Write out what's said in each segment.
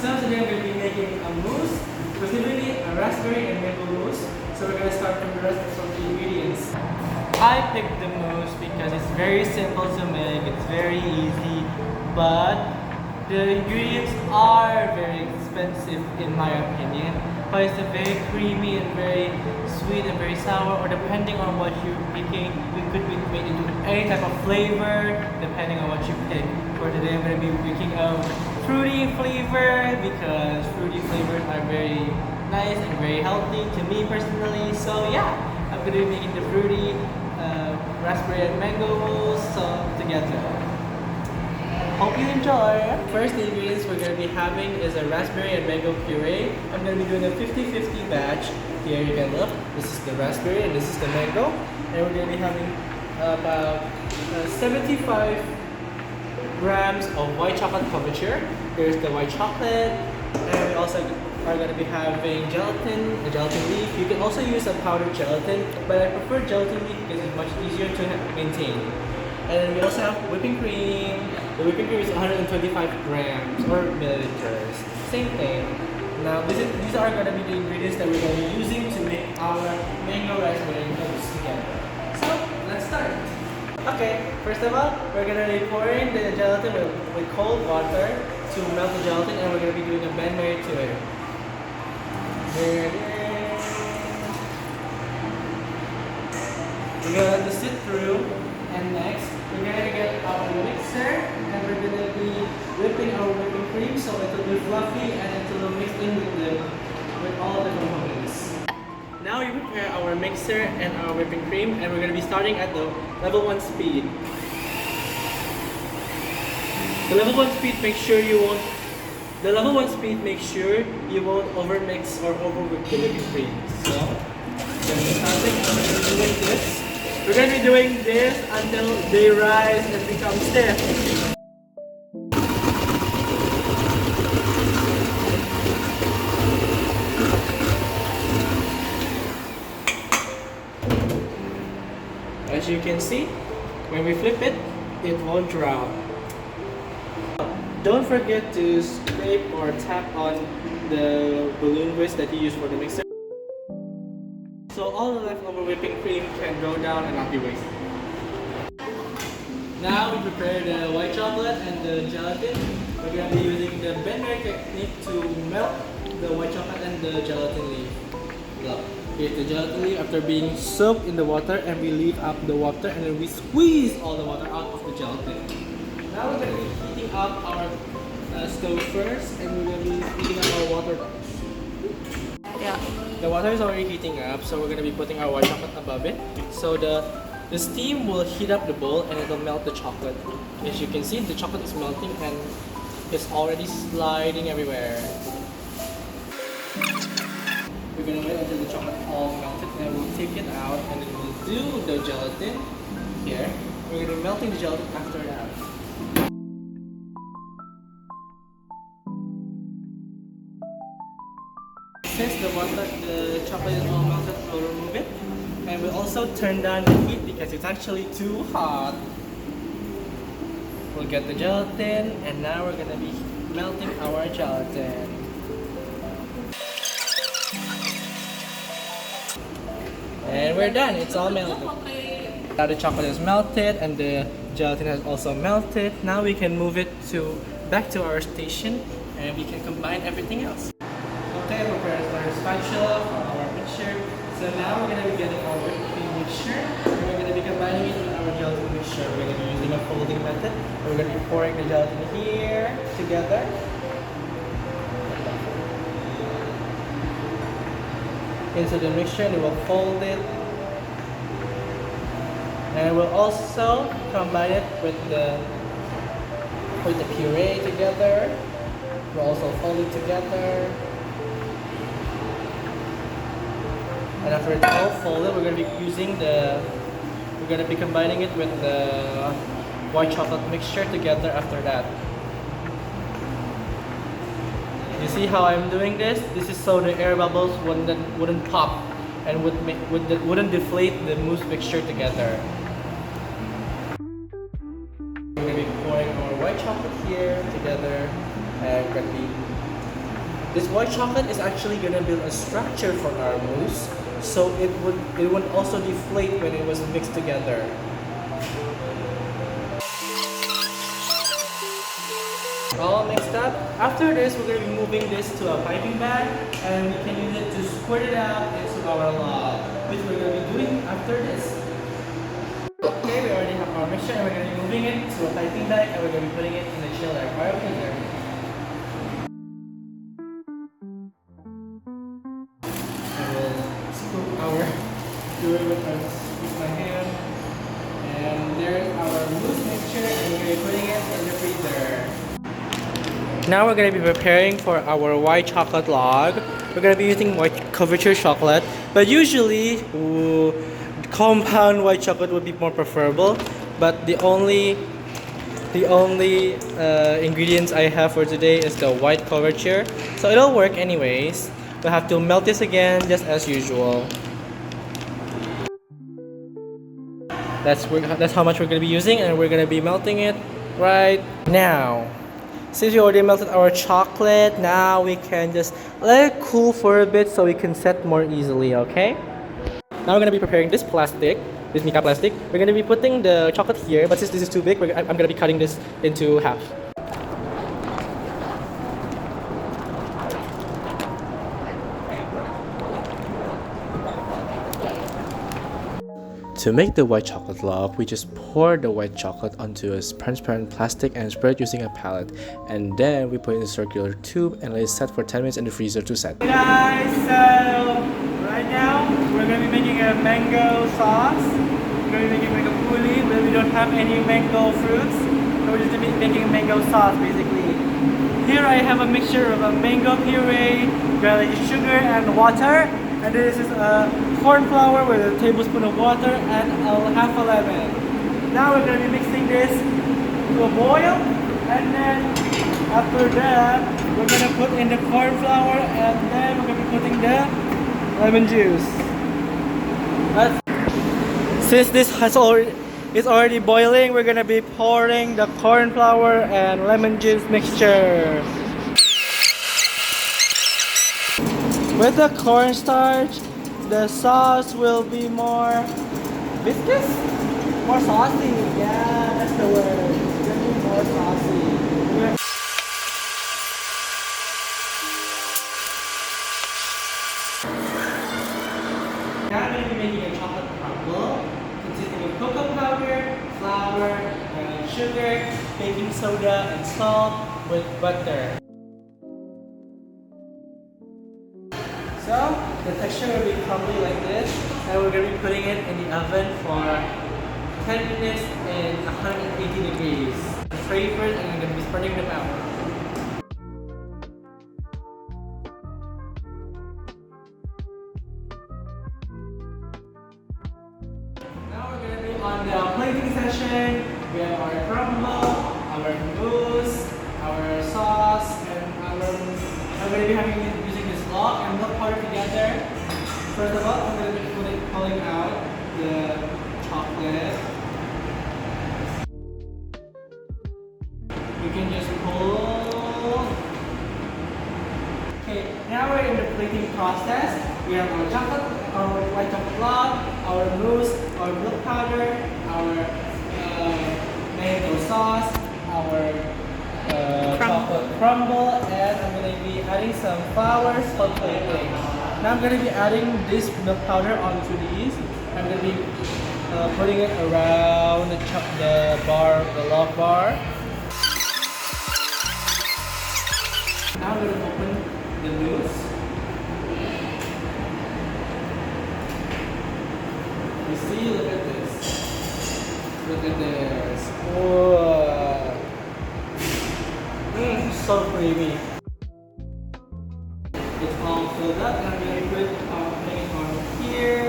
So today I'm going to be making a mousse, specifically a raspberry and mango mousse. So we're going to start from the ingredients. I picked the mousse because it's very simple to make, it's very easy, but the ingredients are very expensive in my opinion. But it's very creamy and very sweet and very sour, or depending on what you're picking, it could be made into any type of flavor depending on what you pick. For today I'm going to be picking a fruity flavor because fruity flavors are very nice and very healthy to me personally. So yeah, I'm going to be making the fruity raspberry and mango mousse together. Hope you enjoy! First ingredients we're going to be having is a raspberry and mango puree. I'm going to be doing a 50-50 batch. Here you can look. This is the raspberry and this is the mango. And we're going to be having about 75 grams of white chocolate couverture. Here's the white chocolate. And we also are going to be having gelatin, a gelatin leaf. You can also use a powdered gelatin, but I prefer gelatin leaf because it's much easier to maintain. And then we also have whipping cream. The whipping cream is 125 grams or milliliters. Same thing. Now these are going to be the ingredients that we're going to be using to make our mango raspberry mousse together. So let's start. Okay, first of all, we're going to be pouring the gelatin with cold water to melt the gelatin, and we're going to be doing a bain-marie to it. We're going to let this sit through, and next we're going to get our mixer, and we're going to be whipping our whipping cream so it will be fluffy and it will mix in with all the components. Now we prepare our mixer and our whipping cream, and we're going to be starting at the level 1 speed. The level 1 speed, make sure you won't overmix or overwhip the whipping cream. So we're going to be doing this until they rise and become stiff. As you can see, when we flip it, it won't drop. Don't forget to scrape or tap on the balloon whisk that you use for the mixer, so all the leftover whipping cream can go down and not be wasted. Now we prepare the white chocolate and the gelatin. We're going to be using the bain-marie technique to melt the white chocolate and the gelatin leaf. Look, here's the gelatin leaf after being soaked in the water, and we leave up the water and then we squeeze all the water out of the gelatin. Now we're going to be heating up our stove first, and we're going to be heating up our water. Yeah. The water is already heating up, so we're going to be putting our white chocolate above it. So the steam will heat up the bowl and it will melt the chocolate. As you can see, the chocolate is melting and it's already sliding everywhere. We're going to wait until the chocolate all melted, and we'll take it out, and then we'll do the gelatin here. We're going to be melting the gelatin after that. Since the chocolate is all melted, we'll remove it, and we'll also turn down the heat because it's actually too hot. We'll get the gelatin, and now we're going to be melting our gelatin. And we're done, it's all melted. Now the chocolate is melted and the gelatin has also melted. Now we can move it back to our station, and we can combine everything else. Okay, we're preparing our spatula for our mixture. So now we're going to be getting our whipped cream mixture, and we're going to be combining it with our gelatin mixture. We're going to be using a folding method. We're going to be pouring the gelatin here together. Into the mixture, and we'll fold it. And we'll also combine it with the puree together. We'll also fold it together. And after it's all folded, we're going to be combining it with the white chocolate mixture together after that. You see how I'm doing this? This is so the air bubbles wouldn't pop and wouldn't deflate the mousse mixture together. We're going to be pouring our white chocolate here together, and we're going to be This white chocolate is actually gonna build a structure for our mousse, so it would also deflate when it was mixed together. All mixed up. After this, we're gonna be moving this to a piping bag, and we can use it to squirt it out into our log, which we're gonna be doing after this. Okay, we already have our mixture, and we're gonna be moving it to a piping bag, and we're gonna be putting it in the chiller. Right over here. I will scoop our doing with my hand, and there's our mousse mixture, and we're gonna be putting it in the freezer. Now we're going to be preparing for our white chocolate log. We're going to be using white couverture chocolate, but usually compound white chocolate would be more preferable. But the only ingredients I have for today is the white couverture, so it'll work anyways. We'll have to melt this again just as usual. That's how much we're going to be using, and we're going to be melting it right now. Since we already melted our chocolate, now we can just let it cool for a bit so we can set more easily, okay? Now we're going to be preparing this plastic, this mica plastic. We're going to be putting the chocolate here, but since this is too big, I'm going to be cutting this into half. To make the white chocolate log, we just pour the white chocolate onto a transparent plastic and spread using a palette. And then we put it in a circular tube and let it set for 10 minutes in the freezer to set. Hey guys, so right now we're going to be making a mango sauce. We're going to be making mango puli, but we don't have any mango fruits. So we're just going to be making a mango sauce basically. Here I have a mixture of a mango puree, garlic sugar and water. And this is corn flour with a tablespoon of water and half a lemon. Now we're going to be mixing this to a boil, and then after that we're going to put in the corn flour, and then we're going to be putting the lemon juice. Since this is already boiling, we're going to be pouring the corn flour and lemon juice mixture. With the cornstarch, the sauce will be more viscous? More saucy. Yeah, that's the word. It's going to be more saucy. Now I'm going to be making a chocolate crumble consisting of cocoa powder, flour, sugar, baking soda, and salt with butter. So the texture will be crumbly like this, and we're going to be putting it in the oven for 10 minutes in 180 degrees. Tray first, and I'm going to be spreading them out. Now we're going to be on the plating session. We have our crumble, our mousse, our sauce, and I'm going to be using this log and milk powder together. First of all, I'm going to be pulling out the chocolate. You can just pull. Okay, now we're in the plating process. We have our chocolate, our white chocolate log, our mousse, our milk powder, our mango sauce, our chocolate crumble, and I'm going to be adding some flowers for plating. Now I'm going to be adding this milk powder onto these. I'm going to be putting it around the log bar. Now I'm going to open the mousse. You see, look at this. Look at this. Whoa. So creamy. It's all filled up, and I'm going to put it on here.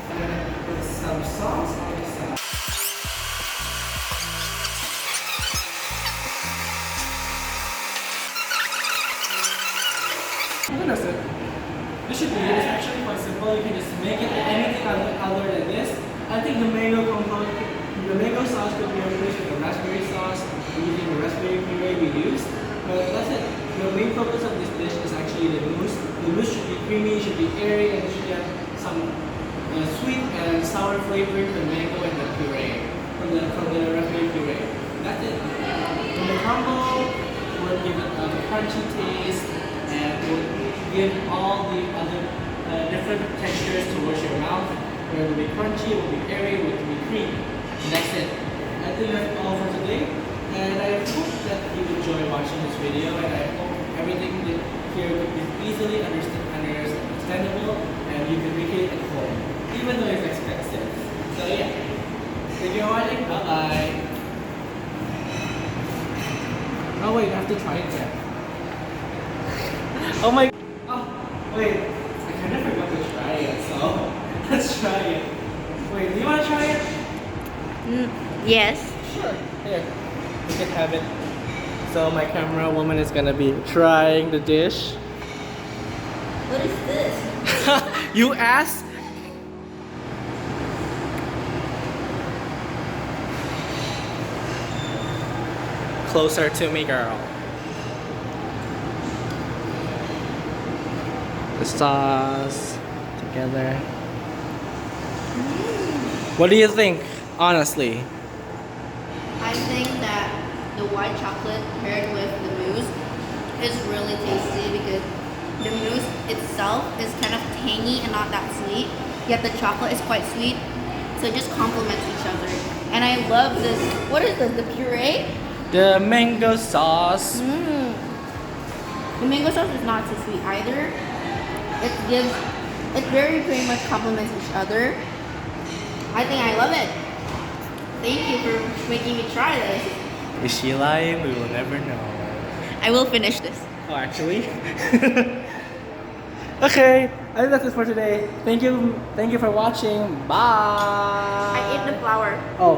I'm going to put some sauce on the side. That's it. This should be it. It's actually quite simple. You can just make it anything other than this. I think the mango sauce could be replaced with the raspberry sauce using the raspberry puree we used. But that's it. The main focus of this dish is actually creamy, it should be airy, and it should have some sweet and sour flavor to the mango and the puree from the raspberry puree. That's it. And the crumble will give it a crunchy taste and will give all the other different textures towards your mouth. Where it will be crunchy, it will be airy, it will be creamy. And that's it. I think that's all for today. And I hope that you enjoy watching this video, and I hope everything here is easily understandable and you can recreate at home, even though it's expensive. So yeah. Thank you for watching. Bye bye. Oh wait, I have to try it yet. Oh my. Oh wait, I kind of forgot to try it. So let's try it. Wait, do you want to try it? Yes. Sure. Here, you can have it. So my camera woman is gonna be trying the dish. What is this? You asked? Closer to me, girl. The sauce together. What do you think, honestly? I think that the white chocolate paired with the mousse is really tasty because the mousse itself is kind of tangy and not that sweet, yet the chocolate is quite sweet, so it just complements each other. And I love this. What is this? The puree? The mango sauce. The mango sauce is not so sweet either. It very pretty much complements each other. I think I love it. Thank you for making me try this. Is she lying? We will never know. I will finish this. Oh, actually? Okay, I think that's it for today. Thank you for watching. Bye. I ate the flour. Oh.